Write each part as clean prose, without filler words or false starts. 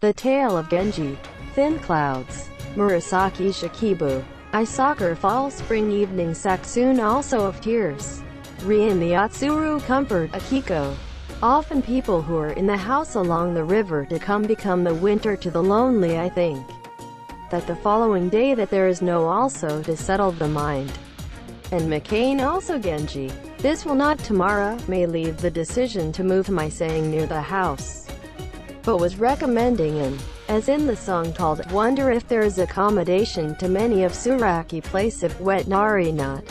The Tale of Genji. Thin Clouds. Murasaki Shikibu. Isakura Fall Spring Evening Satsune also of Tears. Rin the Atsuru Comfort Akiko. Often people who are in the house along the river to come become the winter to the lonely. I think that the following day that there is no also to settle the mind. And McCain also Genji. This will not tomorrow, may leave the decision to move my saying near the house. But was recommending an, as in the song called, wonder if there is accommodation to many of Suraki place if wet nari not.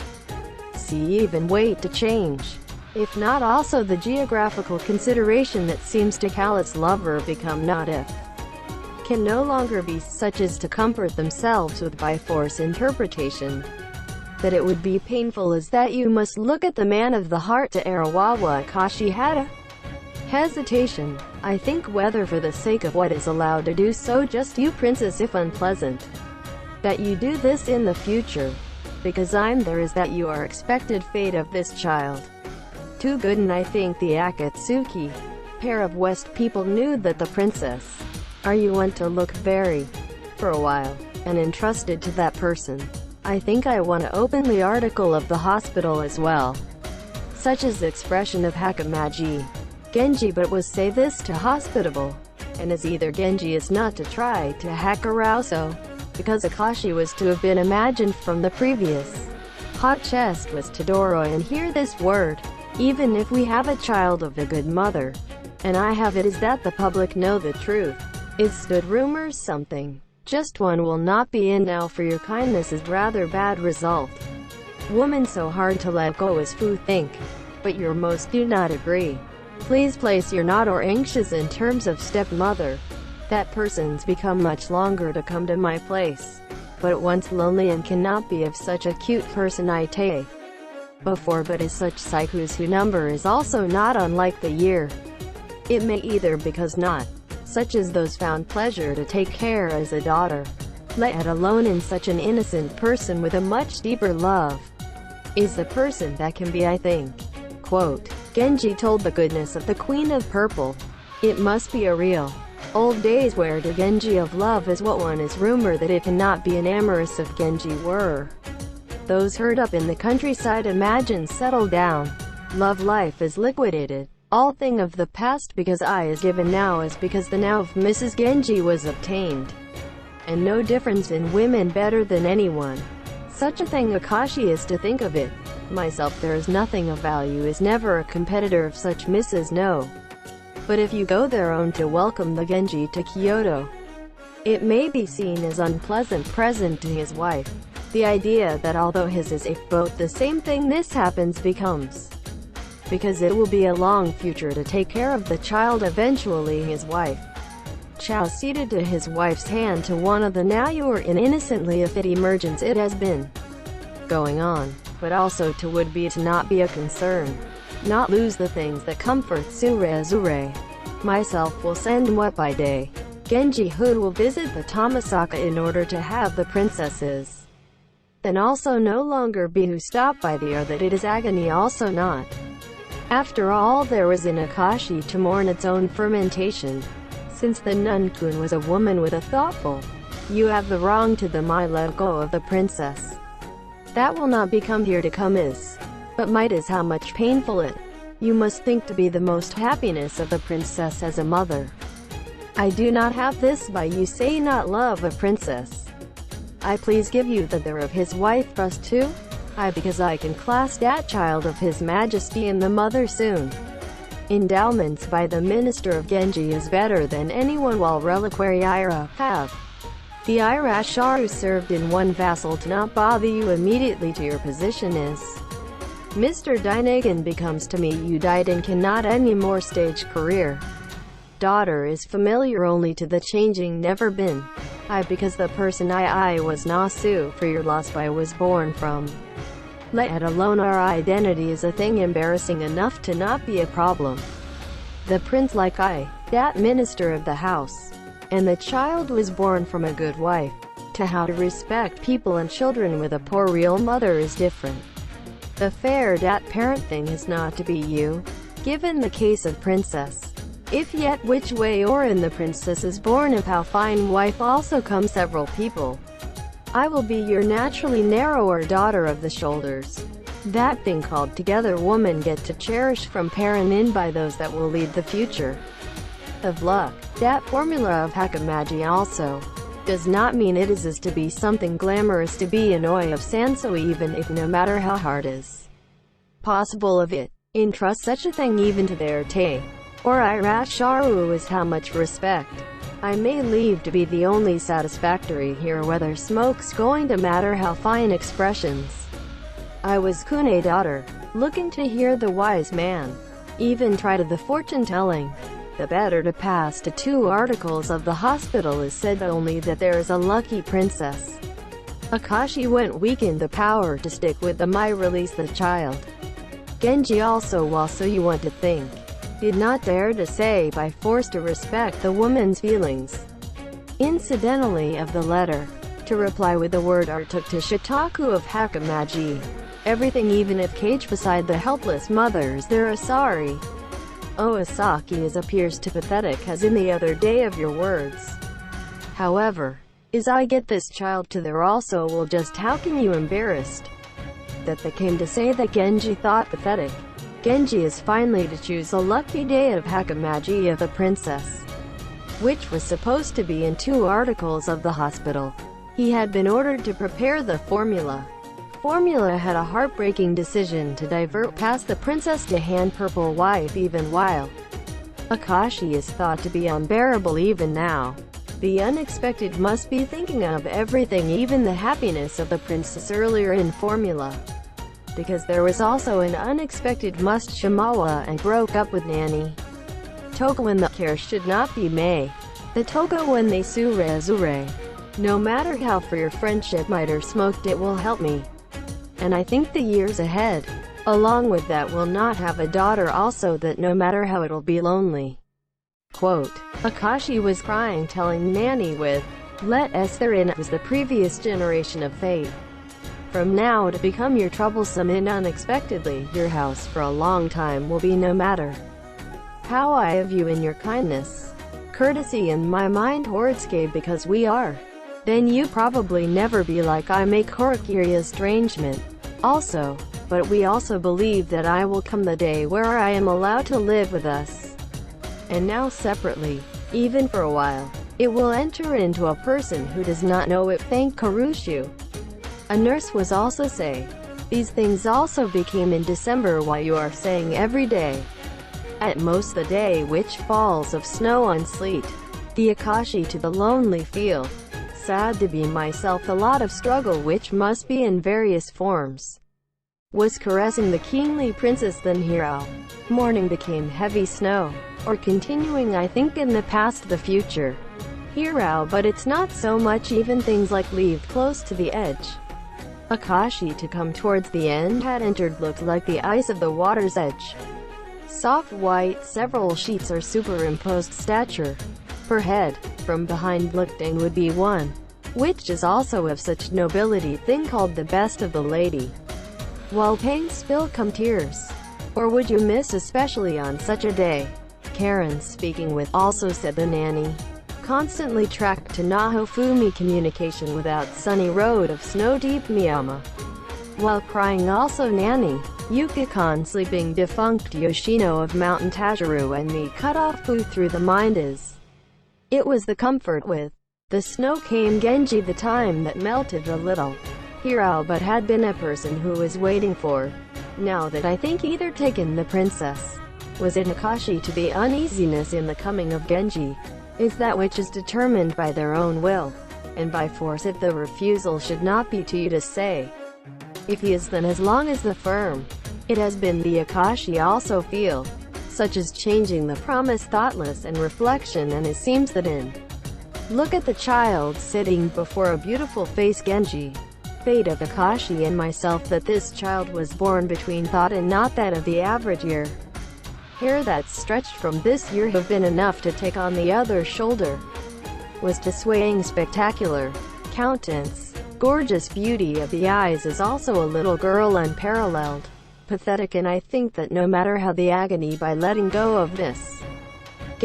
See even wait to change. If not also the geographical consideration that seems to call its lover become not if. Can no longer be such as to comfort themselves with by force interpretation. That it would be painful is that you must look at the man of the heart to Arawawa Akashi had a hesitation. I think whether for the sake of what is allowed to do so just you princess if unpleasant. That you do this in the future. Because I'm there is that you are expected fate of this child. Too good and I think the Akatsuki pair of West people knew that the princess are you want to look very for a while and entrusted to that person. I think I want to open the article of the hospital as well. Such as the expression of Hakamaji. Genji but was say this to hospitable. And as either Genji is not to try to Hakarouso. Because Akashi was to have been imagined from the previous. Hot chest was Todoro and hear this word. Even if we have a child of a good mother. And I have it is that the public know the truth. Is stood rumors something. Just one will not be in now for your kindness is rather bad result. Woman so hard to let go as Fu think. But your most do not agree. Please place your not or anxious in terms of stepmother. That person's become much longer to come to my place. But at once lonely and cannot be of such a cute person I take. Before but as such psychos who number is also not unlike the year. It may either because not such as those found pleasure to take care as a daughter, let alone in such an innocent person with a much deeper love, is the person that can be I think. Quote, Genji told the goodness of the Queen of Purple. It must be a real old days where the Genji of love is what one is rumor that it cannot be an amorous of Genji were. Those heard up in the countryside imagine settle down. Love life is liquidated. All thing of the past because I is given now is because the now of Mrs. Genji was obtained. And no difference in women better than anyone. Such a thing Akashi is to think of it. Myself there is nothing of value is never a competitor of such Mrs. No. But if you go there own to welcome the Genji to Kyoto, it may be seen as unpleasant present to his wife. The idea that although his is if both the same thing this happens becomes. Because it will be a long future to take care of the child eventually his wife. Chow ceded to his wife's hand to one of the now you are in innocently if it emergence it has been going on, but also to would be to not be a concern. Not lose the things that comfort Zure. Myself will send what by day. Genji who will visit the Tomisaka in order to have the princesses. Then also no longer be who stop by the or that it is agony also not. After all there was in Akashi to mourn its own fermentation. Since the Nunkun was a woman with a thoughtful, you have the wrong to them I let go of the princess. That will not become here to come is. But might is how much painful it. You must think to be the most happiness of the princess as a mother. I do not have this by you say not love a princess. I please give you the there of his wife trust too. I because I can class that child of his majesty and the mother soon. Endowments by the minister of Genji is better than anyone while reliquary Ira have. The Ira Sharu served in one vassal to not bother you immediately to your position is. Mr. Dynagan becomes to me you died and cannot any more stage career. Daughter is familiar only to the changing never been. I because the person I was Nasu for your loss I was born from. Let alone our identity is a thing embarrassing enough to not be a problem. The prince like I, that minister of the house, and the child was born from a good wife. To how to respect people and children with a poor real mother is different. The fair dat parent thing is not to be you. Given the case of princess, If yet which way or in the princess is born of how fine wife also come several people. I will be your naturally narrower daughter of the shoulders. That thing called together woman get to cherish from parent in by those that will lead the future of luck. That formula of Hakamaji also does not mean it is to be something glamorous to be an oi of Sanso, even if no matter how hard is possible of it. Entrust such a thing even to their te or Irasharu is how much respect. I may leave to be the only satisfactory here whether smoke's going to matter how fine expressions. I was Kune daughter, looking to hear the wise man. Even try to the fortune-telling. The better to pass to 2 articles of the hospital is said only that there is a lucky princess. Akashi went weak in the power to stick with the my release the child. Genji also you want to think. Did not dare to say by force to respect the woman's feelings. Incidentally of the letter, to reply with the word R took to Shitaku of Hakamaji. Everything even if cage beside the helpless mothers there are sorry. Osaki as appears to pathetic as in the other day of your words. However, as I get this child to there also will just how can you embarrassed that they came to say that Genji thought pathetic. Genji is finally to choose a lucky day of Hakamaji of the princess, which was supposed to be in 2 articles of the hospital. He had been ordered to prepare the formula. Formula had a heartbreaking decision to divert past the princess to hand purple wife even while Akashi is thought to be unbearable even now. The unexpected must be thinking of everything even the happiness of the princess earlier in formula. Because there was also an unexpected must Shimawa and broke up with Nanny. Toga when the care should not be May. The Toga when they sure azure. No matter how for your friendship might or smoked it will help me. And I think the years ahead, along with that will not have a daughter also that no matter how it'll be lonely. Quote, Akashi was crying telling Nanny with, let Esther in it was the previous generation of fate. From now to become your troublesome and unexpectedly, your house for a long time will be no matter how I have you in your kindness, courtesy in my mind Horodsuke because we are. Then you probably never be like I make Horikiri estrangement. Also, but we also believe that I will come the day where I am allowed to live with us. And now separately, even for a while, it will enter into a person who does not know it. Thank Karushu. A nurse was also say. These things also became in December while you are saying every day. At most the day which falls of snow on sleet. The Akashi to the lonely feel. Sad to be myself a lot of struggle which must be in various forms. Was caressing the kingly princess then hero. Morning became heavy snow. Or continuing I think in the past the future. Hero but it's not so much even things like leave close to the edge. Akashi to come towards the end had entered looked like the ice of the water's edge. Soft white several sheets are superimposed stature. Per head, from behind looked and would be one. Which is also of such nobility thing called the best of the lady. While pain spill come tears. Or would you miss especially on such a day? Karen speaking with also said the nanny. Constantly tracked to Nahofumi communication without sunny road of snow-deep Miyama. While crying also nanny, Yuka-kan sleeping defunct Yoshino of Mountain Tajiru and me cut off fu through the mind is. It was the comfort with. The snow came Genji the time that melted a little. Hero but had been a person who was waiting for. Now that I think either taken the princess. Was it Akashi to be uneasiness in the coming of Genji? Is that which is determined by their own will, and by force if the refusal should not be to you to say. If he is then as long as the firm. It has been the Akashi also feel, such as changing the promise thoughtless and reflection and it seems that in. Look at the child sitting before a beautiful face Genji. Fate of Akashi and myself that this child was born between thought and not that of the average year. Hair that stretched from this year have been enough to take on the other shoulder. Was to swaying spectacular. Countenance. Gorgeous beauty of the eyes is also a little girl unparalleled. Pathetic and I think that no matter how the agony by letting go of this.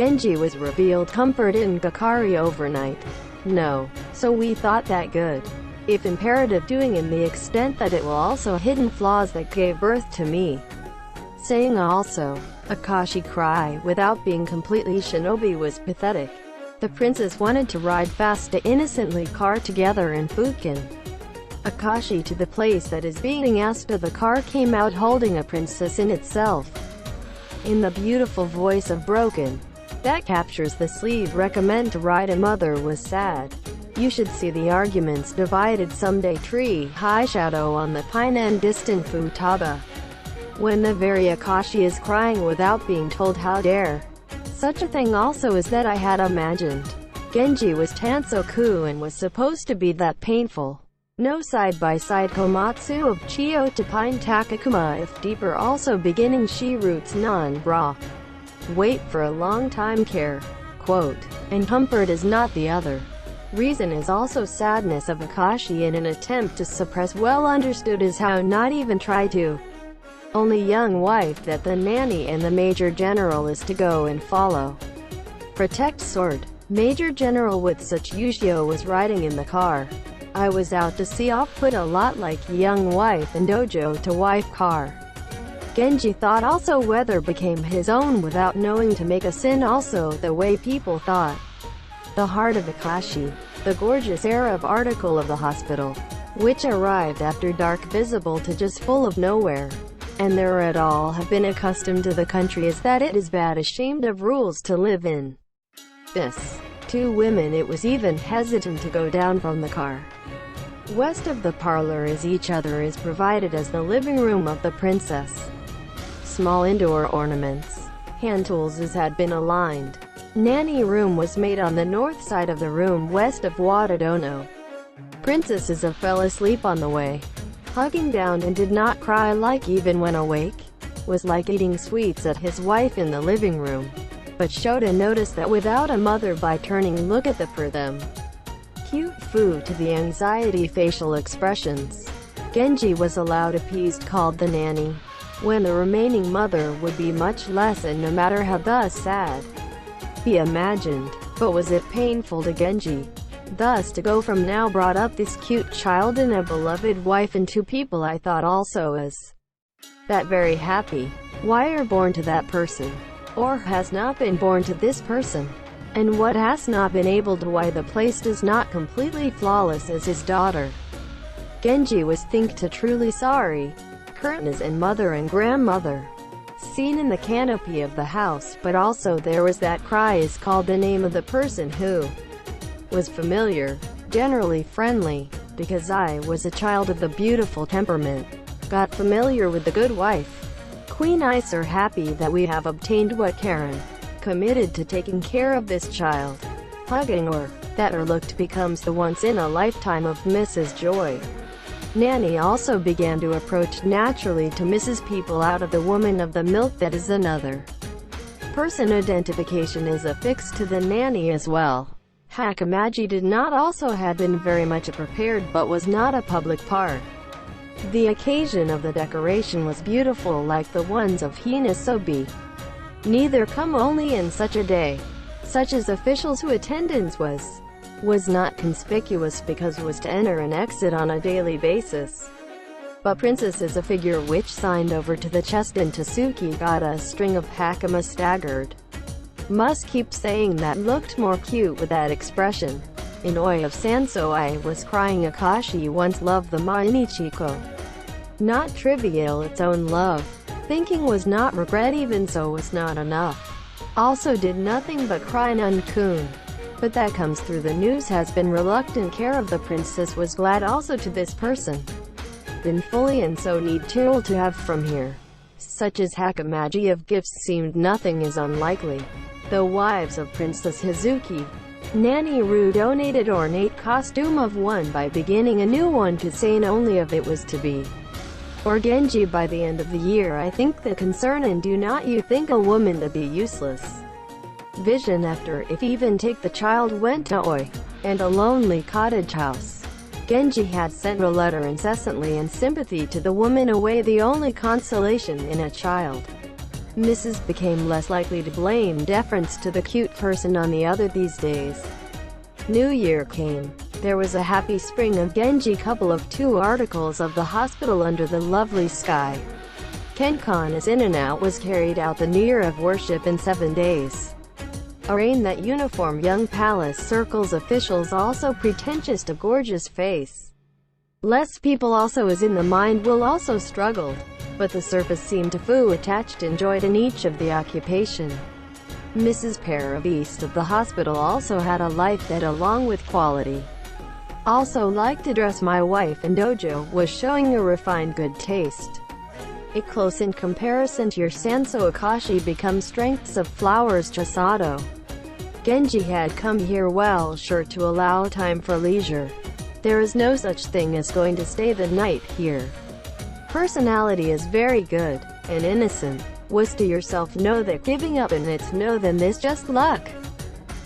Genji was revealed comfort in Gakari overnight. No. So we thought that good. If imperative doing in the extent that it will also hidden flaws that gave birth to me. Saying also, Akashi cry without being completely shinobi was pathetic. The princess wanted to ride fast to innocently car together in Fukin. Akashi to the place that is being asked of the car came out holding a princess in itself. In the beautiful voice of Broken, that captures the sleeve recommend to ride a mother was sad. You should see the arguments divided someday tree high shadow on the pine and distant Futaba. When the very Akashi is crying without being told how dare. Such a thing also is that I had imagined. Genji was Tansoku and was supposed to be that painful. No side-by-side komatsu of Chiyo to Pine Takakuma if deeper also beginning she roots non-bra. Wait for a long time care. Quote. And comfort is not the other. Reason is also sadness of Akashi in an attempt to suppress well understood is how not even try to. Only young wife that the nanny and the major general is to go and follow. Protect sword. Major general with such Yushio was riding in the car. I was out to see off put a lot like young wife and dojo to wife car. Genji thought also weather became his own without knowing to make a sin also the way people thought. The heart of Akashi, the gorgeous era of article of the hospital, which arrived after dark visible to just full of nowhere. And there at all have been accustomed to the country is that it is bad ashamed of rules to live in. This. Two women it was even hesitant to go down from the car. West of the parlor is each other is provided as the living room of the princess. Small indoor ornaments. Hand tools as had been aligned. Nanny room was made on the north side of the room west of Watadono. Princess Isa fell asleep on the way. Hugging down and did not cry like even when awake. Was like eating sweets at his wife in the living room. But showed a notice that without a mother by turning look at the for them. Cute food to the anxiety facial expressions. Genji was allowed appeased called the nanny. When the remaining mother would be much less and no matter how thus sad. He imagined, but was it painful to Genji? Thus to go from now brought up this cute child and a beloved wife and two people I thought also as that very happy. Why are born to that person? Or has not been born to this person? And what has not been able to why the place does not completely flawless as his daughter. Genji was think to truly sorry. Curtains and mother and grandmother. Seen in the canopy of the house but also there was that cry is called the name of the person who was familiar, generally friendly, because I was a child of the beautiful temperament. Got familiar with the good wife. Queen Ice are happy that we have obtained what Karen committed to taking care of this child. Hugging or that or looked becomes the once in a lifetime of Mrs. Joy. Nanny also began to approach naturally to Mrs. People out of the woman of the milk that is another. Person identification is affixed to the nanny as well. Hakamaji did not also had been very much prepared but was not a public part. The occasion of the decoration was beautiful like the ones of Hinasobi. Neither come only in such a day. Such as officials who attendance was not conspicuous because was to enter and exit on a daily basis. But princess is a figure which signed over to the chest and Tasuki got a string of Hakama staggered. Must keep saying that looked more cute with that expression. In Oi of Sanso I was crying Akashi once loved the Mainichiko. Not trivial its own love. Thinking was not regret even so was not enough. Also did nothing but cry Nun-kun. But that comes through the news has been reluctant care of the princess was glad also to this person. Been fully and so need tool to have from here. Such as Hakamaji of gifts seemed nothing is unlikely. Though wives of Princess Hazuki. Nanny Ru donated ornate costume of one by beginning a new one to saying only of it was to be. Or Genji by the end of the year I think the concern and do not you think a woman to be useless. Vision after if even take the child went to Oi, and a lonely cottage house. Genji had sent a letter incessantly in sympathy to the woman away the only consolation in a child. Mrs. became less likely to blame deference to the cute person on the other these days. New Year came. There was a happy spring of Genji, couple of 2 articles of the hospital under the lovely sky. Kenkon as in and out was carried out the New Year of worship in 7 days. Arraign that uniform young palace circles officials also pretentious to gorgeous face. Less people also as in the mind will also struggled, but the surface seemed to foo attached enjoyed in each of the occupation. Mrs. Para east of the hospital also had a life that along with quality. Also liked to dress. My wife and dojo was showing a refined good taste. A close in comparison to your Sanso Akashi become strengths of flowers Chisato. Genji had come here well sure to allow time for leisure. There is no such thing as going to stay the night here. Personality is very good, and innocent. Was to yourself know that giving up and it's no then this just luck.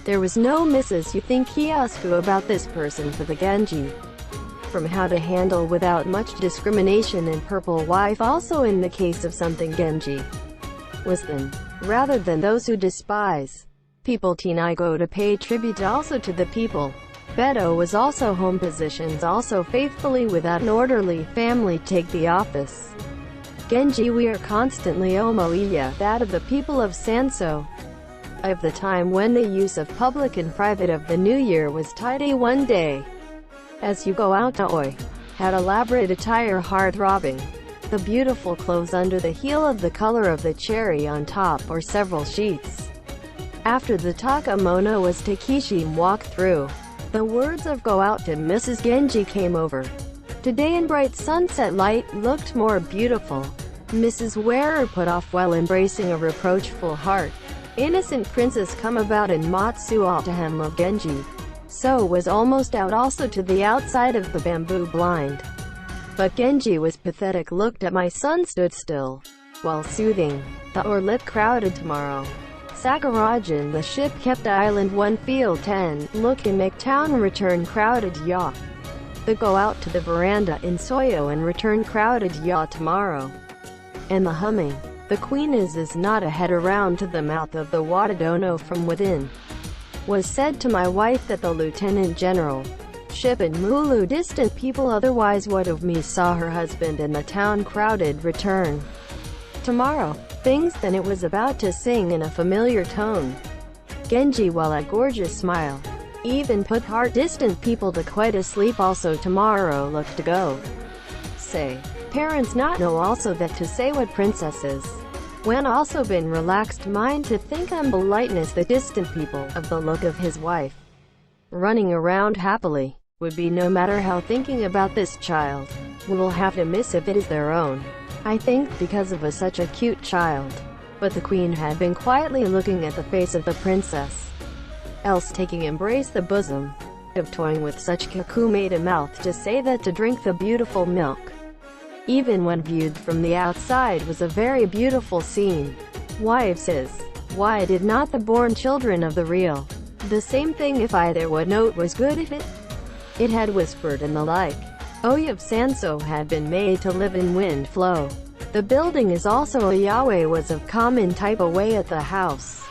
There was no Mrs. You think Kiosku about this person for the Genji. From how to handle without much discrimination and purple wife also in the case of something Genji. Was then, rather than those who despise people teen I go to pay tribute also to the people. Beto was also home positions also faithfully without an orderly family take the office. Genji we are constantly omoiya that of the people of Sanso. Of the time when the use of public and private of the New Year was tidy one day. As you go out to Oi, had elaborate attire heart-throbbing. The beautiful clothes under the heel of the color of the cherry on top or several sheets. After the takamono was Takeshi walked through. The words of go out to Mrs. Genji came over. Today in bright sunset light looked more beautiful. Mrs. Wearer put off while embracing a reproachful heart. Innocent princess come about in Matsu Altahem of Genji. So was almost out also to the outside of the bamboo blind. But Genji was pathetic looked at my son stood still. While soothing. The Orlet crowded tomorrow. Sakurajan the ship kept island 1 field 10, look in McTown return crowded yacht. The go out to the veranda in Soyo and return crowded yacht tomorrow. And the humming. The queen is not a head around to the mouth of the Watadono from within. Was said to my wife that the lieutenant general ship in Mulu distant people otherwise would of me saw her husband and the town crowded return tomorrow. Things then it was about to sing in a familiar tone. Genji while a gorgeous smile. Even put heart distant people to quite asleep also tomorrow look to go. Say. Parents not know also that to say what princesses. When also been relaxed mind to think humble lightness the distant people of the look of his wife. Running around happily. Would be no matter how thinking about this child. Will have to miss if it is their own. I think because of such a cute child. But the queen had been quietly looking at the face of the princess. Else taking embrace the bosom. Of toying with such kaku made a mouth to say that to drink the beautiful milk. Even when viewed from the outside was a very beautiful scene. Wives says, why did not the born children of the real? The same thing if either what note was good if it had whispered and the like. Oya of Sanso had been made to live in wind flow. The building is also a Yahweh was of common type away at the house.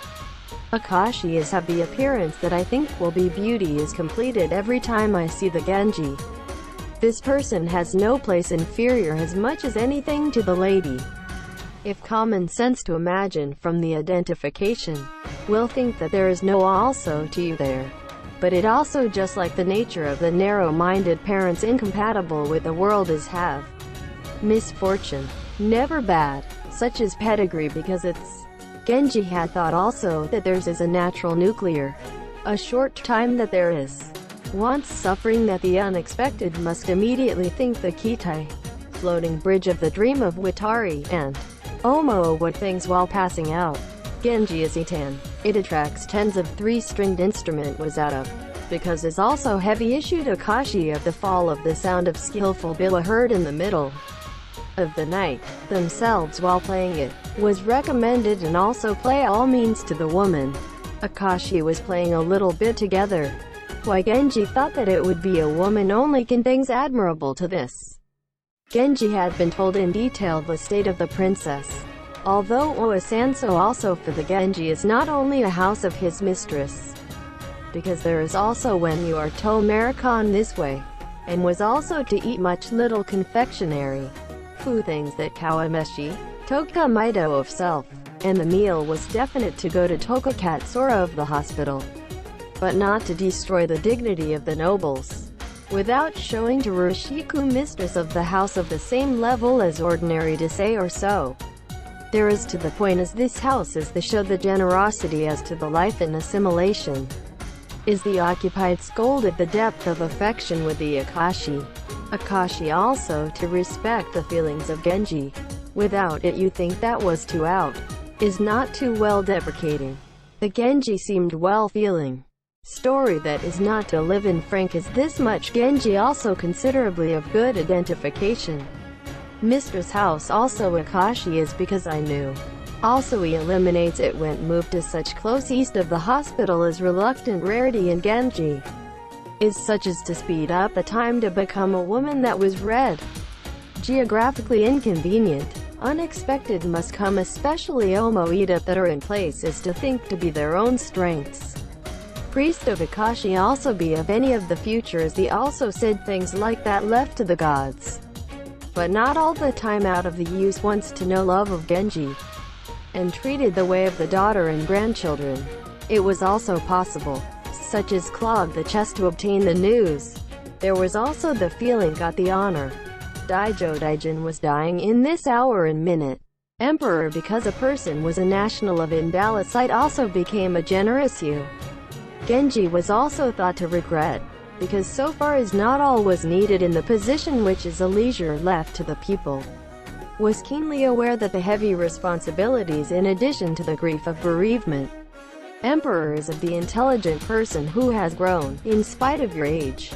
Akashi is have the appearance that I think will be beauty is completed every time I see the Genji. This person has no place inferior as much as anything to the lady. If common sense to imagine from the identification, will think that there is no also to you there. But it also just like the nature of the narrow-minded parents incompatible with the world is have misfortune. Never bad, such as pedigree because it's. Genji had thought also that theirs is a natural nuclear. A short time that there is. Once suffering that the unexpected must immediately think the Kitai. Floating bridge of the dream of Watari, and Omo what things while passing out. Genji is Itan. It attracts tens of 3-stringed instrument was out of. Because is also heavy issued Akashi of the fall of the sound of skillful Bila heard in the middle of the night, themselves while playing it, was recommended and also play all means to the woman. Akashi was playing a little bit together. Why Genji thought that it would be a woman only can things admirable to this. Genji had been told in detail the state of the princess. Although Oasanso also for the Genji is not only a house of his mistress, because there is also when you are to American this way, and was also to eat much little confectionery, food things that Kawameshi, Toka Mido of self, and the meal was definite to go to Tokakatsura of the hospital, but not to destroy the dignity of the nobles, without showing to Rushiku mistress of the house of the same level as ordinary to say or so. There is to the point as this house is to show the generosity as to the life in assimilation. Is the occupied scolded the depth of affection with the Akashi. Akashi also to respect the feelings of Genji. Without it you think that was too out. Is not too well deprecating. The Genji seemed well feeling. Story that is not to live in frank is this much Genji also considerably of good identification. Mistress house also Akashi is because I knew. Also he eliminates it when moved to such close east of the hospital is reluctant rarity in Genji. Is such as to speed up the time to become a woman that was red. Geographically inconvenient, unexpected must come especially Omoida that are in place is to think to be their own strengths. Priest of Akashi also be of any of the futures he also said things like that left to the gods. But not all the time out of the use wants to know love of Genji, and treated the way of the daughter and grandchildren. It was also possible, such as clog the chest to obtain the news. There was also the feeling got the honor. Daijo Daijin was dying in this hour and minute. Emperor because a person was a national of Indalicite also became a generous you. Genji was also thought to regret, because so far as not all was needed in the position which is a leisure left to the people. Was keenly aware that the heavy responsibilities in addition to the grief of bereavement. Emperor is of the intelligent person who has grown, in spite of your age.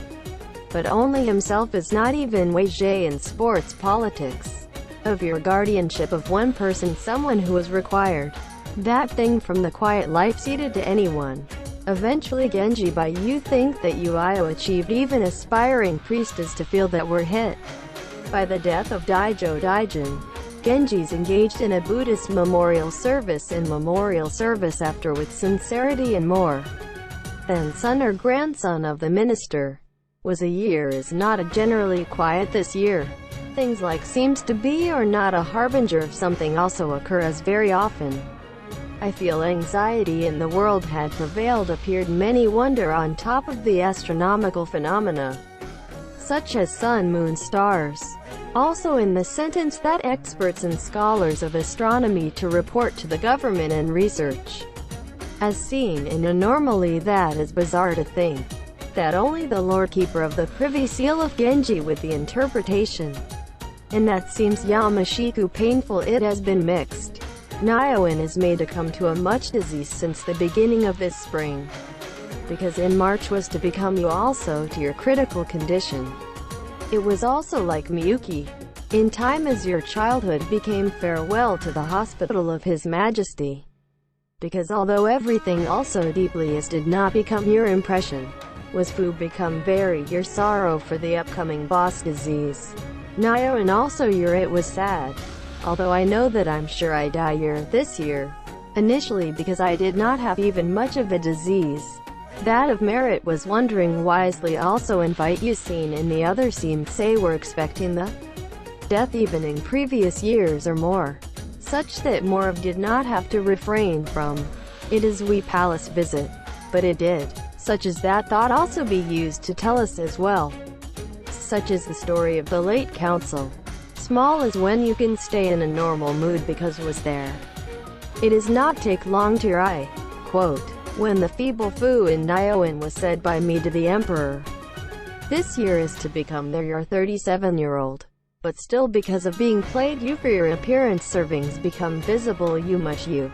But only himself is not even Weijie in sports politics. Of your guardianship of one person someone who is required. That thing from the quiet life ceded to anyone. Eventually Genji by you think that Uio achieved even aspiring priestess to feel that we're hit. By the death of Daijo Daijin, Genji's engaged in a Buddhist memorial service and memorial service after with sincerity and more. Then son or grandson of the minister. Was a year is not a generally quiet this year. Things like seems to be or not a harbinger of something also occur as very often. I feel anxiety in the world had prevailed appeared many wonder on top of the astronomical phenomena, such as sun, moon, stars. Also in the sentence that experts and scholars of astronomy to report to the government and research. As seen in a normally that is bizarre to think. That only the Lord Keeper of the Privy Seal of Genji with the interpretation. And that seems Yamashiku painful it has been mixed. Nioin is made to come to a much disease since the beginning of this spring. Because in March was to become you also to your critical condition. It was also like Miyuki. In time as your childhood became farewell to the hospital of His Majesty. Because although everything also deeply is did not become your impression, was Fu become very your sorrow for the upcoming boss disease. Nioin also your it was sad. Although I know that I'm sure I die this year. Initially because I did not have even much of the disease. That of merit was wondering wisely also invite you seen in the other seemed say were expecting the death even in previous years or more. Such that more of did not have to refrain from. It is we palace visit. But it did. Such as that thought also be used to tell us as well. Such as the story of the late council. Small as when you can stay in a normal mood because was there. It is not take long to your eye. Quote, when the feeble Fu in Nioin was said by me to the emperor. This year is to become there your 37-year-old. But still because of being played you for your appearance servings become visible you much you.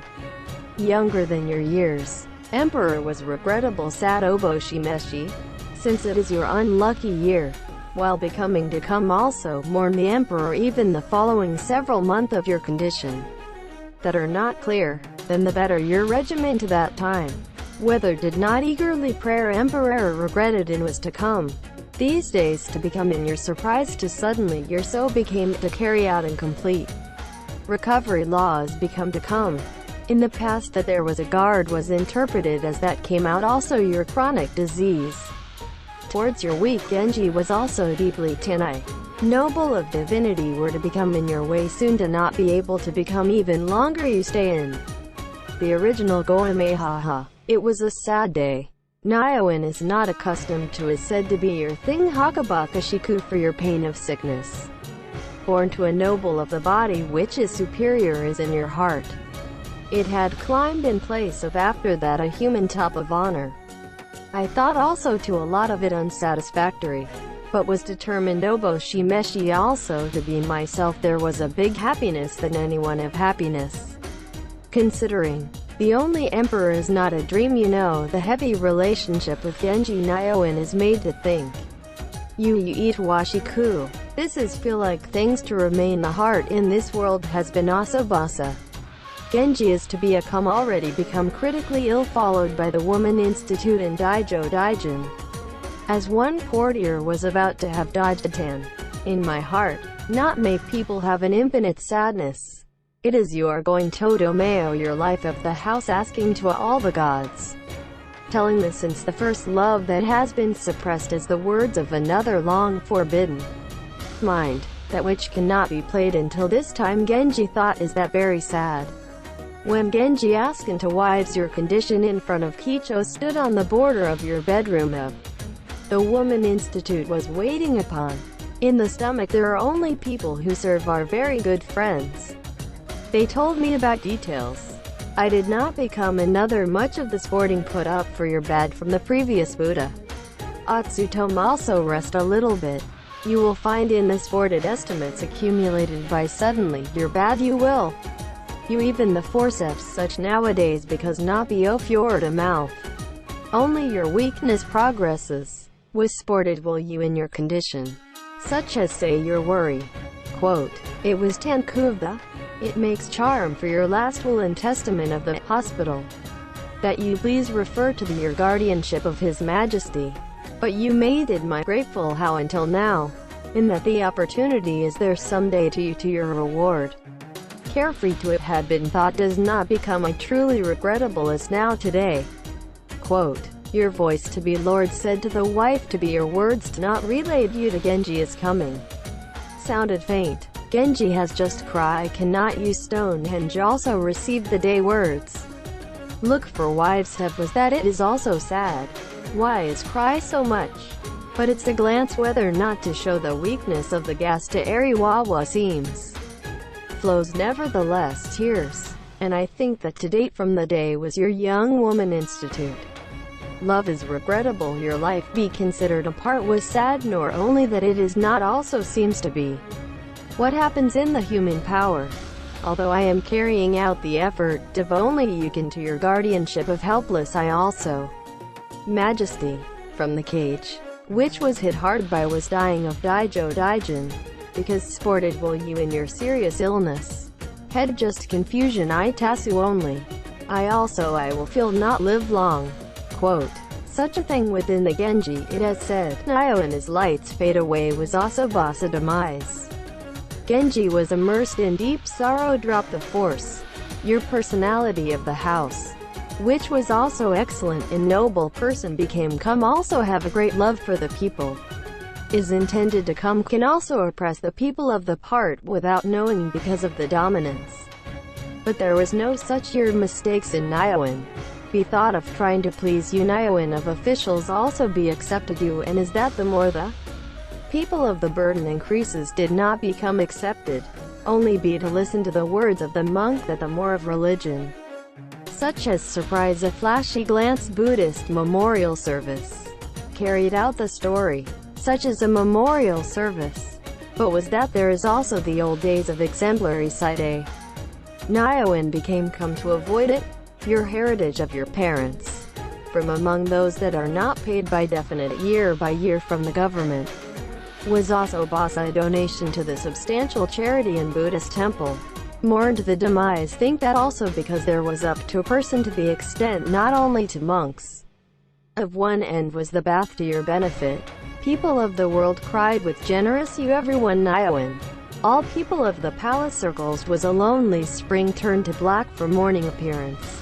Younger than your years. Emperor was regrettable sad Oboshimeshi. Since it is your unlucky year. While becoming to come also mourn the emperor even the following several months of your condition that are not clear, then the better your regimen to that time. Whether did not eagerly prayer emperor regretted and was to come. These days to become in your surprise to suddenly your so became to carry out and complete. recovery laws become to come. In the past that there was a guard was interpreted as that came out also your chronic disease. Towards your weak Genji was also deeply Tenai. Noble of divinity were to become in your way soon to not be able to become even longer you stay in. The original Goemehaha. It was a sad day. Nyoin is not accustomed to is said to be your thing Hakabaka Shiku for your pain of sickness. Born to a noble of the body which is superior is in your heart. It had climbed in place of after that a human top of honor. I thought also to a lot of it unsatisfactory, but was determined Obo Shimeshi also to be myself there was a big happiness than anyone of happiness. Considering the only emperor is not a dream the heavy relationship with Genji Nyoin is made to think. You eat washiku. This is feel like things to remain the heart in this world has been asabasa. Genji is to become already become critically ill followed by the Woman Institute and Daijo Daijin. As one courtier was about to have Daijitan. In my heart, not make people have an infinite sadness. It is you are going to domeo your life of the house asking to all the gods. Telling this since the first love that has been suppressed as the words of another long forbidden mind, that which cannot be played until this time Genji thought is that very sad. When Genji asked into wives your condition in front of Kicho stood on the border of your bedroom of the Woman Institute was waiting upon. In the stomach there are only people who serve our very good friends. They told me about details. I did not become another much of the sporting put up for your bad from the previous Buddha. Atsutom also rest a little bit. You will find in the sported estimates accumulated by suddenly your bad you will. You even the forceps such nowadays because not be fjord a mouth. Only your weakness progresses. Was sported will you in your condition. Such as say your worry. Quote, it was Tankuvda. It makes charm for your last will and testament of the hospital. That you please refer to your guardianship of His Majesty. But you made it my grateful how until now. In that the opportunity is there someday to you to your reward. Carefree to it had been thought does not become a truly regrettable as now today. Quote, your voice to be Lord said to the wife to be your words to not relayed you to Genji is coming. Sounded faint. Genji has just cry cannot use Stonehenge also received the day words. Look for wives have was that it is also sad. Why is cry so much? But it's a glance whether not to show the weakness of the gas to Ariwawa seems. Flows nevertheless tears. And I think that to date from the day was your Young Woman Institute. Love is regrettable your life be considered apart was sad nor only that it is not also seems to be. What happens in the human power? Although I am carrying out the effort, div only you can to your guardianship of helpless I also. Majesty. From the cage, which was hit hard by was dying of Daijo Daijin. Because sported will you in your serious illness. Head just confusion I tasu only. I will feel not live long. Quote, such a thing within the Genji it has said, Nio and his lights fade away was also Basa demise. Genji was immersed in deep sorrow drop the force. Your personality of the house, which was also excellent and noble person became come also have a great love for the people. Is intended to come can also oppress the people of the part without knowing because of the dominance. But there was no such your mistakes in Nioan. Be thought of trying to please you Nioan of officials also be accepted you and is that the more the people of the burden increases did not become accepted. Only be to listen to the words of the monk that the more of religion. Such as surprise a flashy glance Buddhist memorial service. Carried out the story. Such as a memorial service. But was that there is also the old days of exemplary side. Nioan became come to avoid it. Your heritage of your parents. From among those that are not paid by definite year by year from the government. Was also Basa donation to the substantial charity in Buddhist temple. Mourned the demise think that also because there was up to a person to the extent not only to monks. Of one end was the bath to your benefit. People of the world cried with generous you everyone Nioan. All people of the palace circles was a lonely spring turned to black for morning appearance.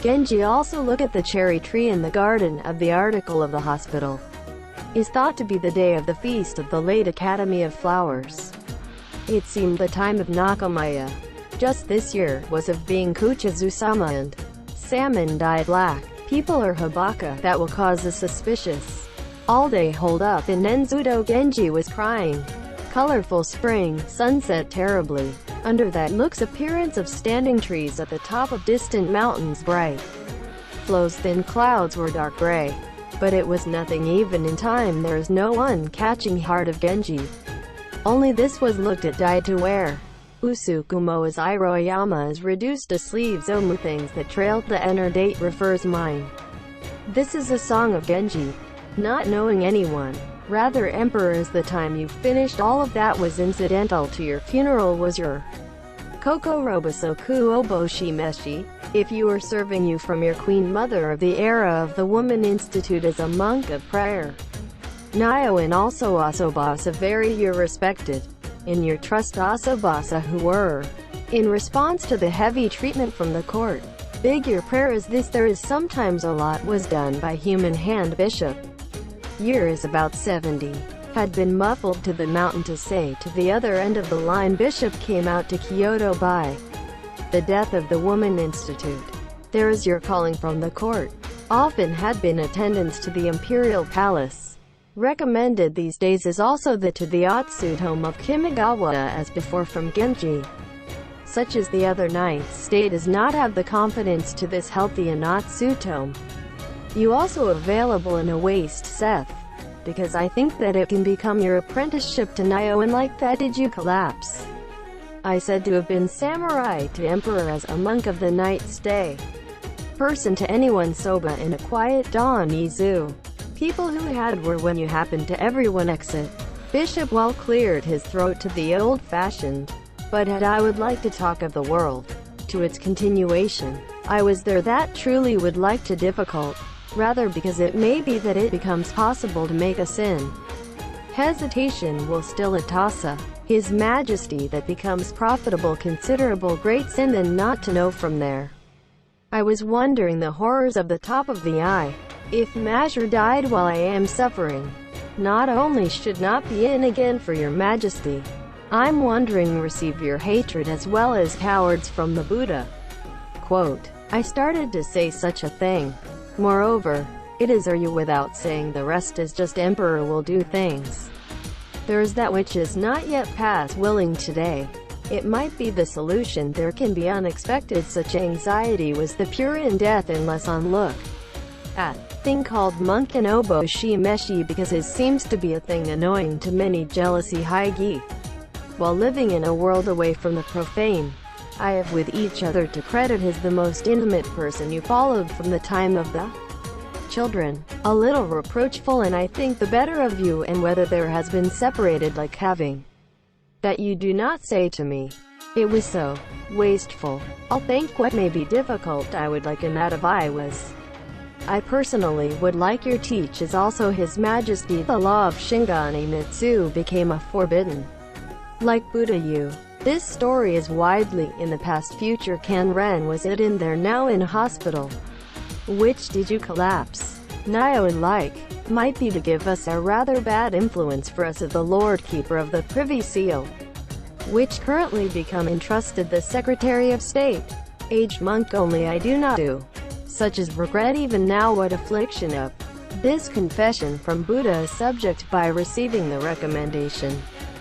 Genji also look at the cherry tree in the garden of the article of the hospital. Is thought to be the day of the feast of the late Academy of Flowers. It seemed the time of Nakamaya, just this year, was of being Kuchizusama and salmon dyed black. People are Habaka, that will cause a suspicious all-day hold-up in Nenzudo. Genji was crying. Colorful spring, sunset terribly. Under that looks appearance of standing trees at the top of distant mountains bright. Flows thin clouds were dark gray. But it was nothing even in time. There is no one catching heart of Genji. Only this was looked at dyed to wear. Usukumo as Iroyama is reduced to sleeves. Omu things that trailed the inner date refers mine. This is a song of Genji. Not knowing anyone. Rather emperor is the time you finished all of that was incidental to your funeral was your Koko Robosoku Oboshi Meshi. If you were serving you from your queen mother of the era of the Woman Institute as a monk of prayer. Nio and also Asobasa very you respected. In your trust Asobasa who were, in response to the heavy treatment from the court. Big your prayer is this there is sometimes a lot was done by human hand. Bishop. Year is about 70. Had been muffled to the mountain to say to the other end of the line. Bishop came out to Kyoto by the death of the Woman Institute. There is your calling from the court. Often had been attendance to the imperial palace. Recommended these days is also the to the Otsu home of Kimigawa as before from Genji. Such as the other knights stay does not have the confidence to this healthy and Otsu tome. You also available in a waste Seth. Because I think that it can become your apprenticeship to Nio and like that did you collapse? I said to have been samurai to emperor as a monk of the night's stay. Person to anyone soba in a quiet dawn Izu. People who had were when you happened to everyone exit. Bishop well cleared his throat to the old-fashioned. But had I would like to talk of the world. To its continuation. I was there that truly would like to difficult. Rather because it may be that it becomes possible to make a sin. Hesitation will still atasa. His Majesty that becomes profitable considerable great sin than not to know from there. I was wondering the horrors of the top of the eye. If Measure died while I am suffering. Not only should not be in again for your Majesty. I'm wondering receive your hatred as well as cowards from the Buddha. Quote, I started to say such a thing. Moreover, it is are you without saying the rest is just emperor will do things. There is that which is not yet past willing today. It might be the solution there can be unexpected such anxiety was the pure in death unless on look at thing called monk and oboshi meshi because it seems to be a thing annoying to many jealousy haigi. While living in a world away from the profane. I have with each other to credit as the most intimate person you followed from the time of the children. A little reproachful and I think the better of you and whether there has been separated like having. That you do not say to me. It was so wasteful. I'll think what may be difficult I would like and that if I was. I personally would like your teach is also His Majesty the law of Shingani Mitsu became a forbidden. Like Buddha you. This story is widely in the past future Kan Ren was it in there now in hospital. Which did you collapse? Nio and like, might be to give us a rather bad influence for us of the Lord Keeper of the Privy Seal. Which currently become entrusted the Secretary of State. Aged monk only I do not do. Such as regret even now what affliction of. This confession from Buddha is subject by receiving the recommendation.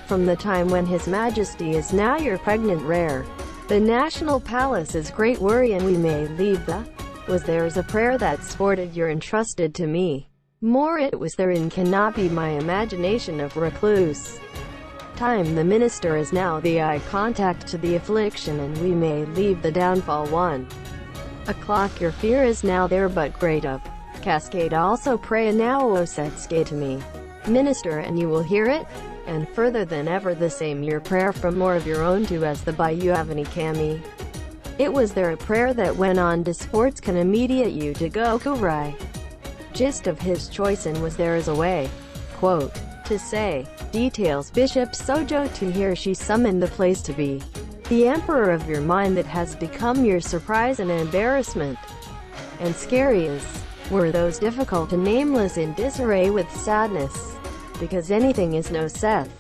From the time when His Majesty is now your pregnant rare. The National Palace is great worry and we may leave the. Was there is a prayer that sported your entrusted to me. More it was therein cannot be my imagination of recluse. Time the minister is now the eye contact to the affliction and we may leave the downfall 1:00 your fear is now there but great of. Cascade also pray now O Setsuke to me. Minister and you will hear it? And further than ever the same your prayer from more of your own to as the by you have any kami. It was there a prayer that went on to sports can immediate you to go kurai. Gist of his choice and was there as a way. Quote, to say. Details Bishop Sojo to hear she summoned the place to be the emperor of your mind that has become your surprise and embarrassment. And scary as were those difficult and nameless in disarray with sadness. Because anything is no Seth.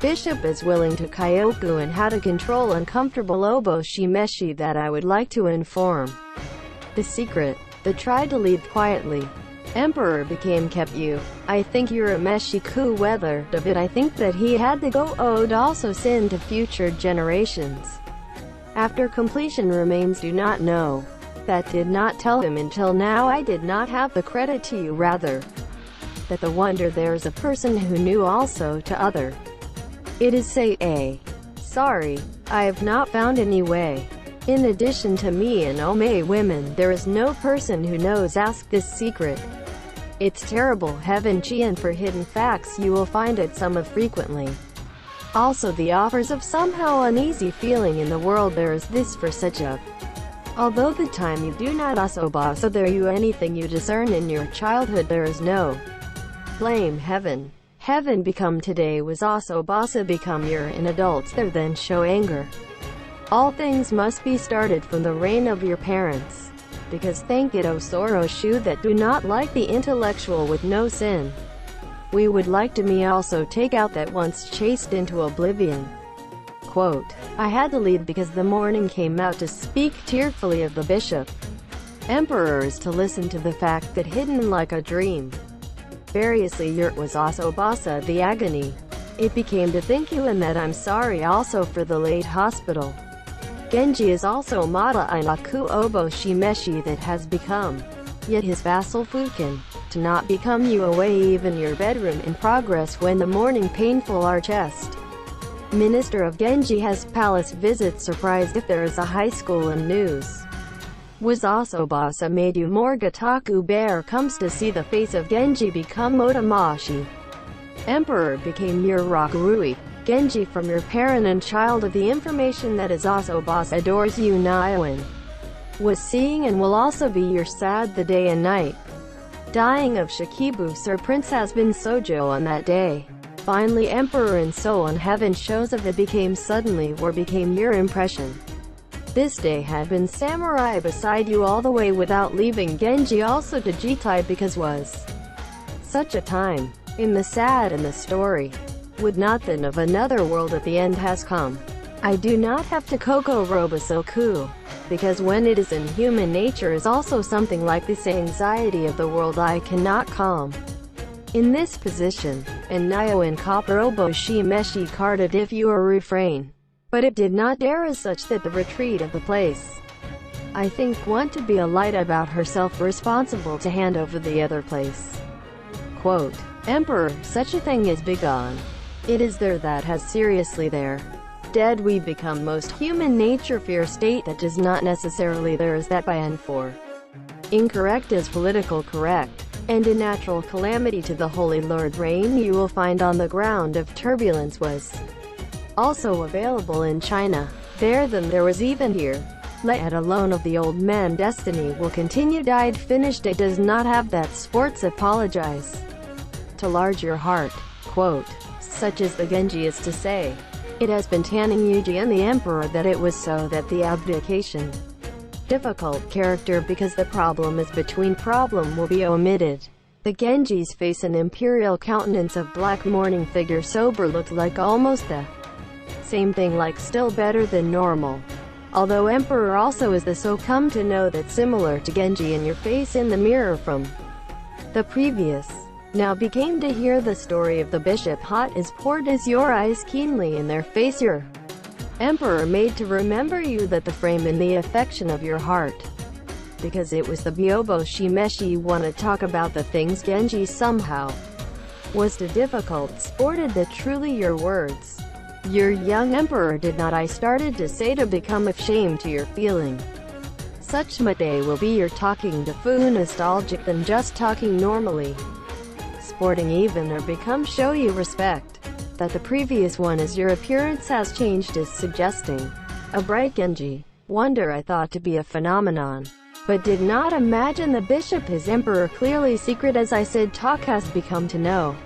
Bishop is willing to Kyoku and how to control uncomfortable obo shimeshi that I would like to inform. The secret. The tried to leave quietly. Emperor became kept you. I think you're a meshiku weather, David. I think that he had to go owed also sin to future generations. After completion remains do not know. That did not tell him until now. I did not have the credit to you rather. That the wonder there's a person who knew also to other. It is say a. Sorry, I have not found any way. In addition to me and Ome women, there is no person who knows ask this secret. It's terrible heaven and for hidden facts you will find it some of frequently. Also the offers of somehow uneasy feeling in the world there is this for such a. Although the time you do not asobasa there you anything you discern in your childhood there is no blame heaven. Heaven become today was asobasa become your in adults there then show anger. All things must be started from the reign of your parents. Because thank it O Soroshu that do not like the intellectual with no sin. We would like to me also take out that once chased into oblivion. Quote, I had to leave because the morning came out to speak tearfully of the bishop. Emperors to listen to the fact that hidden like a dream. Variously yurt was asobasa the agony. It became to thank you and that I'm sorry also for the late hospital. Genji is also Mata Inaku Obo Shimeshi that has become. Yet his vassal Fukin, to not become you away even your bedroom in progress when the morning painful our chest. Minister of Genji has palace visit surprised if there is a high school in news. Was asobasa made you more Gataku bear comes to see the face of Genji become Otamashi. Emperor became your Rakurui. Genji from your parent and child of the information that is asobasa adores you Niowen. Was seeing and will also be your sad the day and night. Dying of Shikibu Sir Prince has been Sojo on that day. Finally Emperor and so on heaven shows of it became suddenly or became your impression. This day had been samurai beside you all the way without leaving Genji also to Jitai because was such a time. In the sad and the story. Would not then of another world at the end has come. I do not have to Koko Robosoku. Because when it is in human nature is also something like this anxiety of the world I cannot calm. In this position, and Nioen Kaparobo Shimeshi carded if you are refrain. But it did not dare as such that the retreat of the place. I think want to be a light about herself responsible to hand over the other place. Quote, Emperor, such a thing is begone. It is there that has seriously there. Dead we become most human nature fear state that does not necessarily there is that by and for. Incorrect is political correct. And a natural calamity to the Holy Lord reign you will find on the ground of turbulence was also available in China. There than there was even here. Let alone of the old man destiny will continue died finished it does not have that sports apologize. To large your heart. Quote. Such as the Genji is to say. It has been tanning Yuji and the Emperor that it was so that the abdication. Difficult character because the problem is between problem will be omitted. The Genji's face an imperial countenance of black mourning figure sober looked like almost the same thing like still better than normal. Although Emperor also is the so come to know that similar to Genji in your face in the mirror from the previous. Now became to hear the story of the bishop hot as poured as your eyes keenly in their face your Emperor made to remember you that the frame in the affection of your heart. Because it was the Byobo Shimeshi wanna talk about the things Genji somehow was too difficult sported the truly your words. Your young Emperor did not I started to say to become ashamed to your feeling. Such Mate will be your talking to fu nostalgic than just talking normally. Sporting even or become show you respect. That the previous one is your appearance has changed is suggesting a bright Genji. Wonder I thought to be a phenomenon. But did not imagine the bishop his emperor clearly secret as I said talk has become to know.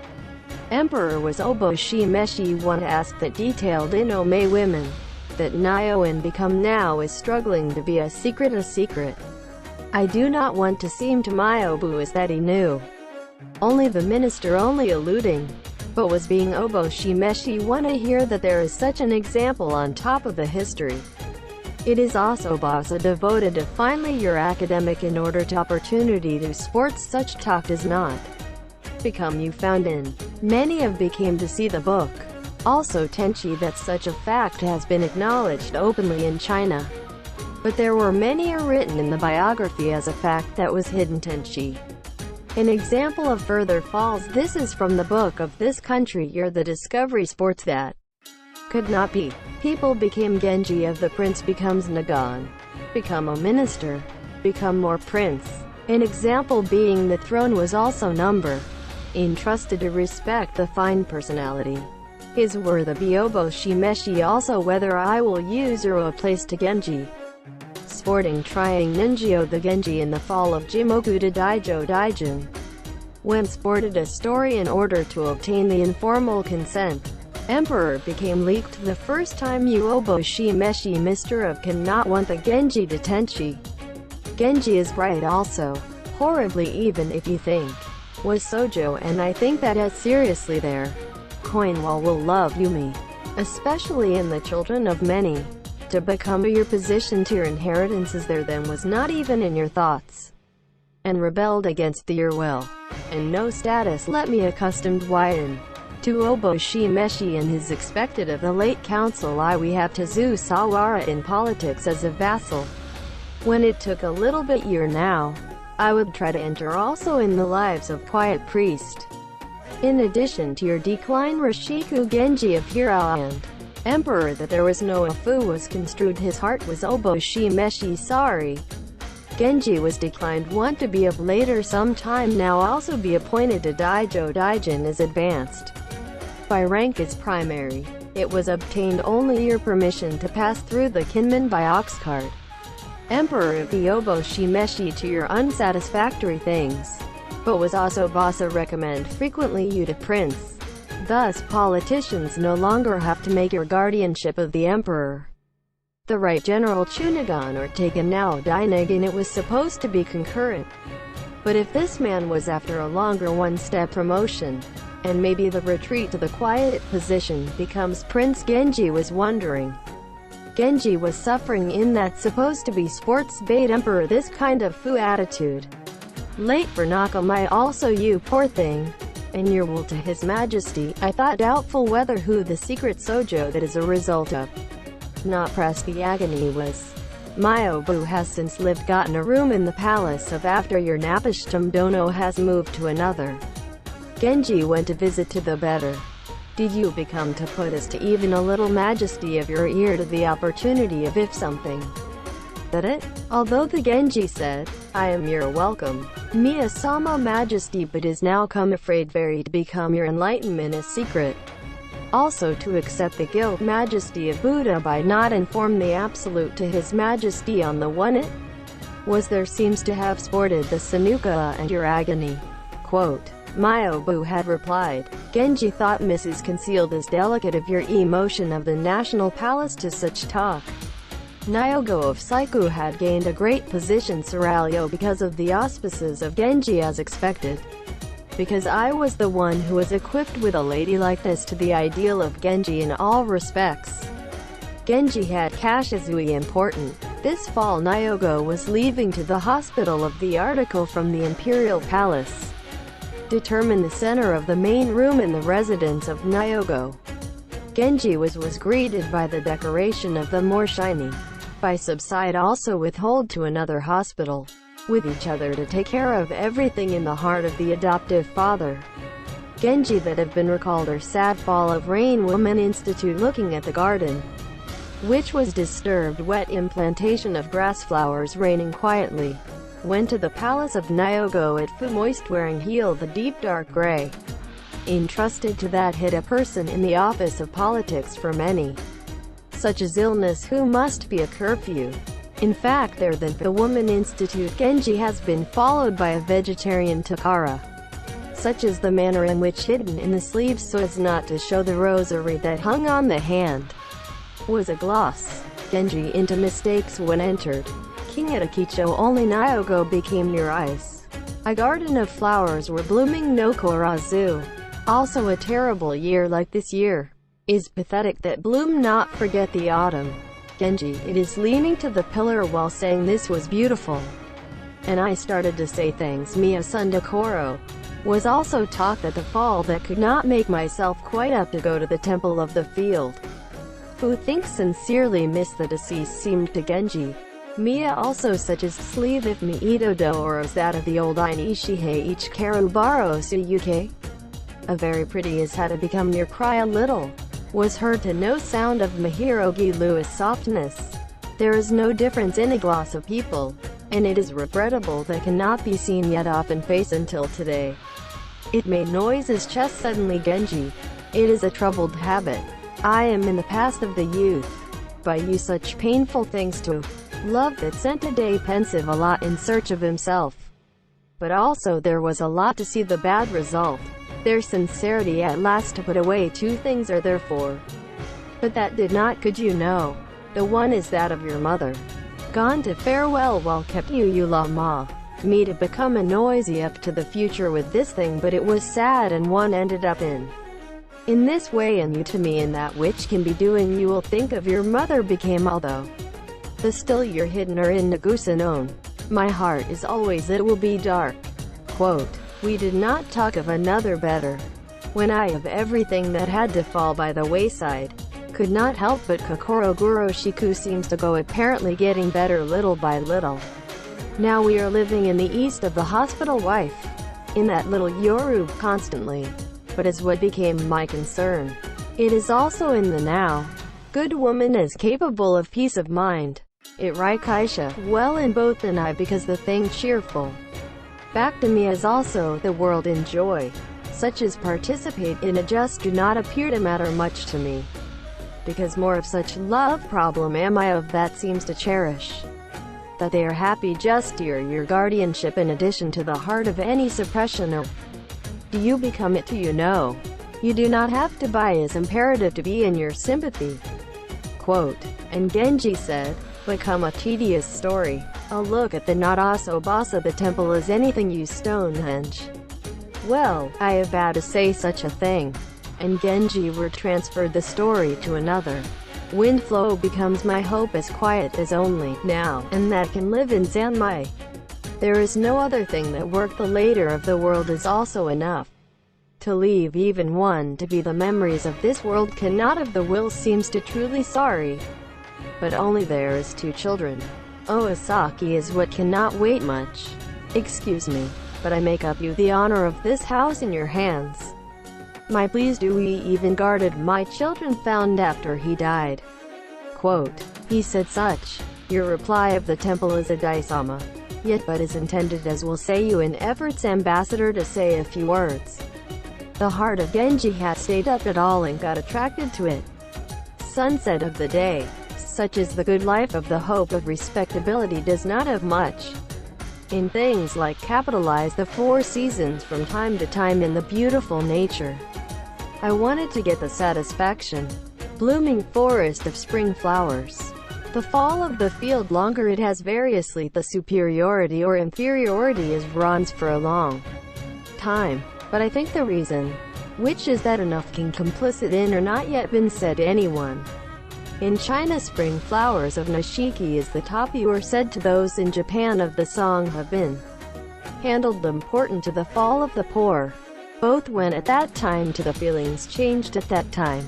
Emperor was Obo Shimeshi one asked that detailed in Ome women, that Nyoin become now is struggling to be a secret. I do not want to seem to Myobu as that he knew. Only the minister only alluding, but was being Obo Shimeshi one to hear that there is such an example on top of the history. It is also Basa devoted to finally your academic in order to opportunity to sports such talk does not become you found in. Many have became to see the book. Also Tenchi that such a fact has been acknowledged openly in China. But there were many are written in the biography as a fact that was hidden Tenchi. An example of further falls this is from the book of this country year the discovery sports that could not be. People became Genji of the prince becomes Nagan. Become a minister. Become more prince. An example being the throne was also number. Entrusted to respect the fine personality. His were the Byobo Shimeshi also whether I will use or a place to Genji. Sporting trying Ninjio the Genji in the fall of Jimoku to Daijo Daijin. When sported a story in order to obtain the informal consent. Emperor became leaked the first time Uobo Shimeshi Mr. of cannot want the Genji to Tenchi. Genji is right also. Horribly even if you think. Was Sojo and I think that has seriously there. Coinwall will love Yumi. Especially in the children of many. To become your position to your inheritance is there then was not even in your thoughts. And rebelled against your will. And no status let me accustomed widen. To Obo Shimeshi and his expected of the late council we have Tezu Sawara in politics as a vassal. When it took a little bit year now. I would try to enter also in the lives of quiet priest. In addition to your decline Rashiku Genji of Hirao and Emperor that there was no Afu was construed his heart was Obo Shimeshi sorry. Genji was declined want to be of later some time now also be appointed to Daijo Daijin is advanced. By rank as primary. It was obtained only your permission to pass through the Kinmen by ox cart. Emperor of the Obo Shimeshi to your unsatisfactory things. But was also Basa recommend frequently you to prince. Thus politicians no longer have to make your guardianship of the emperor. The right general Chunagon or taken now Dainagan it was supposed to be concurrent. But if this man was after a longer one-step promotion, and maybe the retreat to the quiet position becomes Prince Genji was wondering. Genji was suffering in that supposed to be sports bait emperor this kind of foo attitude. Late for Nakamai also you poor thing. And your will to his majesty, I thought doubtful whether who the secret sojo that is a result of. Not press the agony was. Myobu has since lived gotten a room in the palace of after your Napishtam Dono has moved to another. Genji went to visit to the better. Did you become to put us to even a little majesty of your ear to the opportunity of if something? That it? Although the Genji said, I am your welcome. Miya-sama majesty but is now come afraid very to become your enlightenment is secret. Also to accept the guilt majesty of Buddha by not inform the absolute to his majesty on the one it was there seems to have sported the Sanuka and your agony. Quote. Myobu had replied, Genji thought Mrs. concealed as delicate of your emotion of the national palace to such talk. Nyogo of Saiku had gained a great position Seraglio because of the auspices of Genji as expected. Because I was the one who was equipped with a ladylikeness to the ideal of Genji in all respects. Genji had Kashizui important. This fall Nyogo was leaving to the hospital of the article from the Imperial Palace. Determine the center of the main room in the residence of Nyogo. Genji was greeted by the decoration of the more shiny. By subside also withhold to another hospital. With each other to take care of everything in the heart of the adoptive father. Genji that have been recalled her sad fall of Rain Woman Institute looking at the garden. Which was disturbed wet implantation of grass flowers raining quietly. Went to the palace of Nyogo at Fu moist wearing heel the deep dark gray. Entrusted to that hit a person in the office of politics for many. Such as illness who must be a curfew. In fact there than the Woman Institute Genji has been followed by a vegetarian Takara. such as the manner in which hidden in the sleeves so as not to show the rosary that hung on the hand was a gloss. Genji into mistakes when entered. King at Akicho only Nyogo became near ice. A garden of flowers were blooming no Korazu. Also a terrible year like this year. Is pathetic that bloom not forget the autumn. Genji, it is leaning to the pillar while saying this was beautiful. And I started to say thanks Mia Sundakoro. Was also taught that the fall that could not make myself quite up to go to the temple of the field. Who thinks sincerely miss the deceased seemed to Genji. Mia also such as sleeve if mi ito do or as that of the old Inishihei each karubaro suyuke. A very pretty is how to become near cry a little. Was heard to no sound of Mahirogi Lewis softness. There is no difference in a gloss of people. And it is regrettable that cannot be seen yet often face until today. It made noise his chest suddenly Genji. It is a troubled habit. I am in the past of the youth. By you such painful things to love that sent a day pensive a lot in search of himself. But also there was a lot to see the bad result. Their sincerity at last to put away two things are therefore. But that did not could you know. The one is that of your mother. Gone to farewell while kept you la ma. Me to become a noisy up to the future with this thing but it was sad and one ended up in this way and you to me in that which can be doing you will think of your mother became although the still you're hidden or in Nagusa known. My heart is always it will be dark. Quote, we did not talk of another better. When I of everything that had to fall by the wayside. Could not help but Kokoro Guro Shiku seems to go apparently getting better little by little. Now we are living in the east of the hospital wife. In that little Yoru constantly. But is what became my concern. It is also in the now. Good woman is capable of peace of mind. It right Kaisha, well in both and I because the thing cheerful. Back to me is also the world in joy. Such as participate in a just do not appear to matter much to me. Because more of such love problem am I of that seems to cherish. That they are happy just dear your guardianship in addition to the heart of any suppression or do you become it to you know. You do not have to buy is imperative to be in your sympathy. Quote, and Genji said, become a tedious story. A look at the Narasobasa the temple is anything you Stonehenge. Well, I have had to say such a thing. And Genji were transferred the story to another. Wind flow becomes my hope as quiet as only now, and that can live in Zanmai. There is no other thing that work the later of the world is also enough. To leave even one to be the memories of this world cannot of the will seems to truly sorry. But only there is two children. Osaki is what cannot wait much. Excuse me, but I make up you the honor of this house in your hands. My please do we even guarded my children found after he died. Quote, he said such. Your reply of the temple is a daisama. Yet but is intended as will say you in effort's ambassador to say a few words. The heart of Genji had stayed up at all and got attracted to it. Sunset of the day. Such is the good life of the hope of respectability does not have much. In things like capitalize the four seasons from time to time in the beautiful nature. I wanted to get the satisfaction. Blooming forest of spring flowers. The fall of the field longer it has variously the superiority or inferiority is bronze for a long time. But I think the reason, which is that enough can complicit in or not yet been said to anyone. In China spring flowers of Nishiki is the top you are said to those in Japan of the song have been handled important to the fall of the poor. Both when at that time to the feelings changed at that time.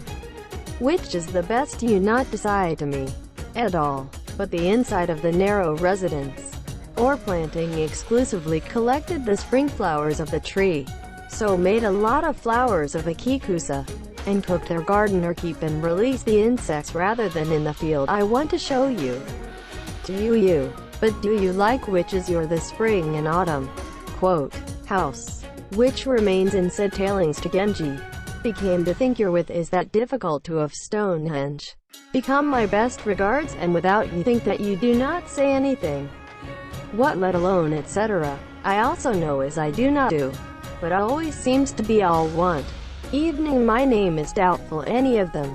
Which is the best you not decide to me at all, but the inside of the narrow residence, or planting exclusively collected the spring flowers of the tree, so made a lot of flowers of akikusa, and cooked their garden or keep and release the insects rather than in the field. I want to show you. To you, but do you like which is your the spring and autumn? Quote, house, which remains in said tailings to Genji. Became to think your with is that difficult to of Stonehenge. Become my best regards and without you think that you do not say anything. What let alone etc. I also know as I do not do. but always seems to be all want. Evening, my name is doubtful any of them.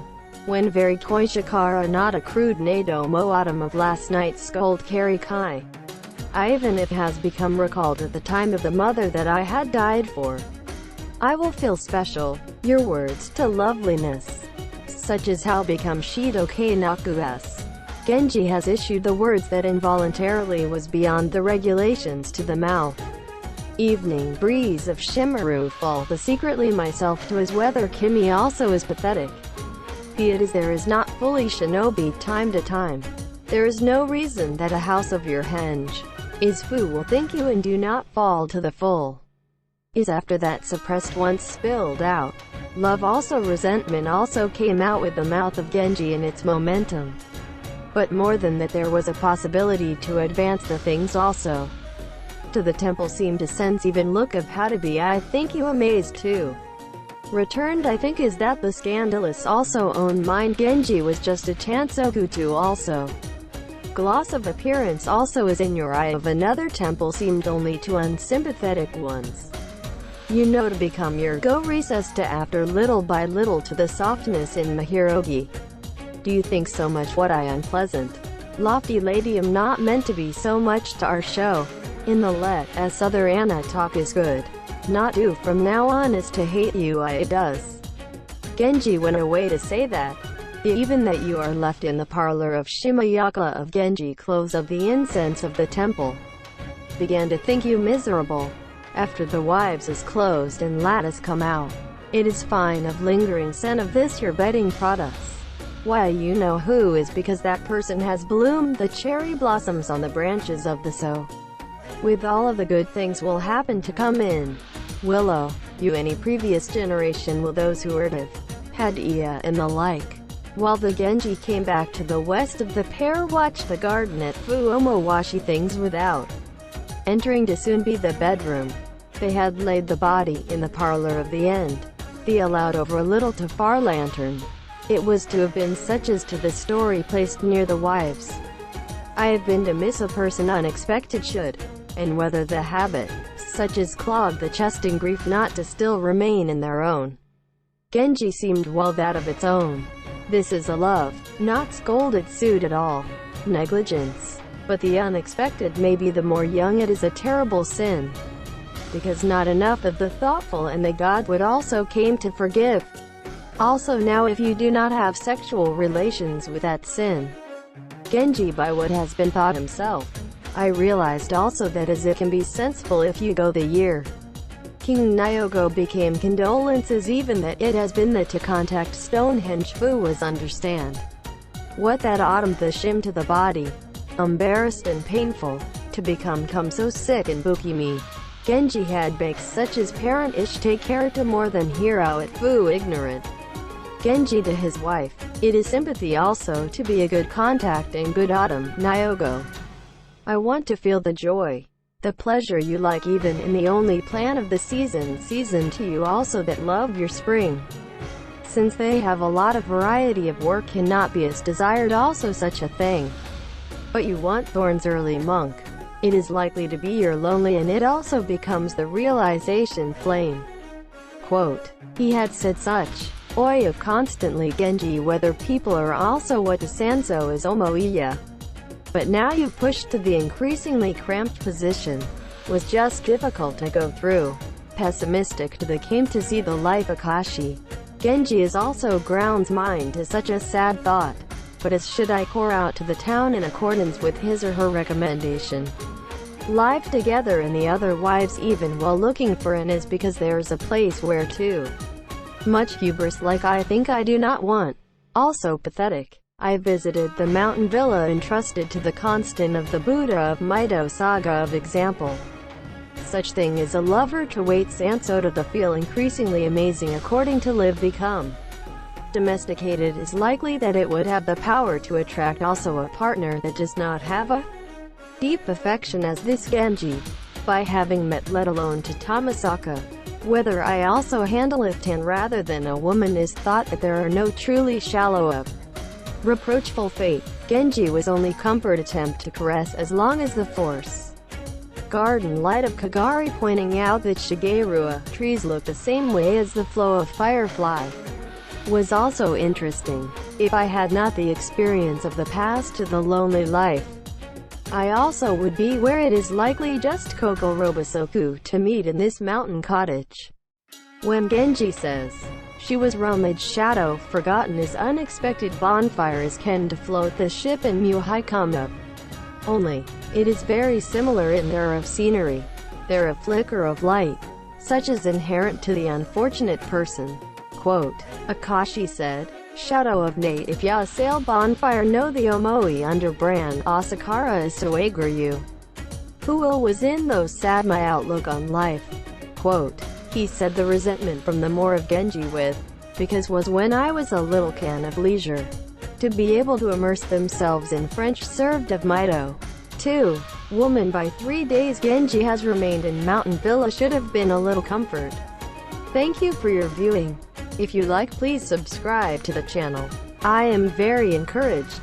When very Koishikara not a crude Nado mo autumn of last night's scold carry kai. Even it has become recalled at the time of the mother that I had died for. I will feel special, your words to loveliness. Such is how become Shido Ke Naku-s. Genji has issued the words that involuntarily was beyond the regulations to the mouth. Evening breeze of Shimaru fall the secretly myself to his weather Kimi also is pathetic. Be it as there is not fully shinobi time to time. There is no reason that a house of your henge is fu will think you and do not fall to the full. Is after that suppressed once spilled out. Love also resentment also came out with the mouth of Genji in its momentum. But more than that there was a possibility to advance the things also. To the temple seemed to sense even look of how to be I think you amazed too. Returned I think is that the scandalous also own mind Genji was just a Chansokutu also. Gloss of appearance also is in your eye of another temple seemed only to unsympathetic ones. You know to become your go recess to after little by little to the softness in Mahirogi. Do you think so much what I unpleasant? Lofty lady am not meant to be so much to our show. In the let as other Anna talk is good. Not do from now on is to hate you I does. Genji went away to say that. Even that you are left in the parlor of Shimayaka of Genji close of the incense of the temple. Began to think you miserable. After the wives is closed and lattice come out. It is fine of lingering scent of this your bedding products. Why you know who is because that person has bloomed the cherry blossoms on the branches of the so. With all of the good things will happen to come in. Willow, you any previous generation will those who would have had Iya and the like. While the Genji came back to the west of the pair watched the garden at Fuomowashi things without entering to soon be the bedroom. They had laid the body in the parlor of the end. The allowed over a little to far lantern. It was to have been such as to the story placed near the wives. I have been to miss a person unexpected should, and whether the habit, such as clog the chest in grief not to still remain in their own. Genji seemed well that of its own. This is a love, not scolded suit at all. Negligence. But the unexpected may be the more young it is a terrible sin. Because not enough of the thoughtful and the God would also came to forgive. Also now if you do not have sexual relations with that sin. Genji by what has been thought himself. I realized also that as it can be sensible if you go the year. King Nyogo became condolences even that it has been that to contact Stonehenge Fu was understand. What that autumn the shim to the body. Embarrassed and painful. To become so sick and bukimi. Genji had baked such as parent-ish take care to more than hero at Fu ignorant. Genji to his wife. It is sympathy also to be a good contact and good autumn, Nyogo. I want to feel the joy. The pleasure you like even in the only plan of the season to you also that love your spring. Since they have a lot of variety of work cannot be as desired also such a thing. But you want thorns early monk. It is likely to be your lonely and it also becomes the realization flame. Quote, he had said such. Oi of constantly Genji whether people are also what to Sanso is Omoiya. But now you've pushed to the increasingly cramped position. Was just difficult to go through. Pessimistic to the came to see the life Akashi. Genji is also grounds mind to such a sad thought. But as should I pour out to the town in accordance with his or her recommendation. Live together and the other wives even while looking for an is because there's a place where to. Much hubris like I think I do not want. Also pathetic. I visited the mountain villa entrusted to the constant of the Buddha of Mido saga of example. Such thing is a lover to wait Sanso to the feel increasingly amazing according to live become. Domesticated is likely that it would have the power to attract also a partner that does not have a deep affection as this Genji. By having met let alone to Tamasaka. Whether I also handle it and rather than a woman is thought that there are no truly shallow of reproachful fate. Genji was only comfort attempt to caress as long as the force Garden light of Kagari, pointing out that Shigeru trees look the same way as the flow of Firefly, was also interesting. If I had not the experience of the past to the lonely life, I also would be where it is likely just Koko Robosoku to meet in this mountain cottage. When Genji says, she was Rumage Shadow, forgotten as unexpected bonfire is Ken to float the ship and Muhai come up. Only, it is very similar in there of scenery. There a flicker of light, such as inherent to the unfortunate person. Quote, Akashi said, Shadow of Nate, if ya sail bonfire no the omoi under brand, Asakara is Soaguryu. Who was in those sad my outlook on life. Quote, he said the resentment from the more of Genji with, because was when I was a little can of leisure, to be able to immerse themselves in French served of Mito. 2. Woman by 3 days Genji has remained in Mountain Villa should have been a little comfort. Thank you for your viewing. If you like, please subscribe to the channel. I am very encouraged.